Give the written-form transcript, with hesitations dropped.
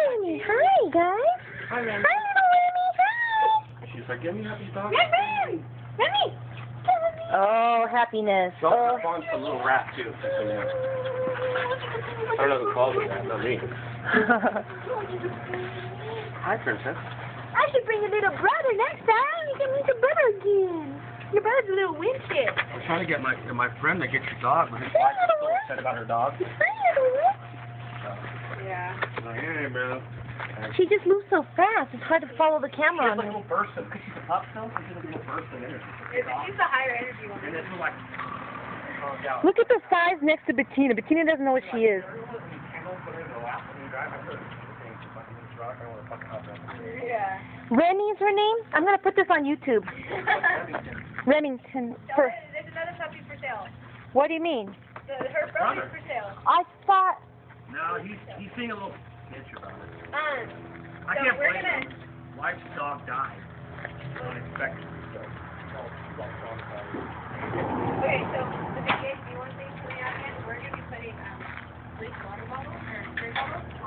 Remy. Hi, guys. Hi, Remy. Hi, little Remy. Hi. She's like, give me happy dog. Remy. Remy. Oh, happiness. She also spawns some little rat, too. Just so you know. I don't know who calls it that, not me. Hi, Princess. I should bring your little brother next time. You can meet your brother again. Your brother's a little winches. I'm trying to get my friend to get your dog, but his wife is so upset about her dog. Yeah. Like, hey, bro. She just moves so fast. It's hard to follow the camera on She's like a her. little burst of, because she's a pup still, she's a little burst of energy. She's the higher energy one. And it's like, oh, yeah. Look at the size next to Bettina. Bettina doesn't know what she is. Yeah. Remy is her name? I'm going to put this on YouTube. Remington. There's another puppy for sale. What do you mean? Her brother's for sale. I thought... No, he's being a little bitch about it. I So can't we're blame gonna- him. Wife's dog died. Unexpected. So, Okay, so the big do you want things coming out again? We're going to be putting water bottle or spray bottle.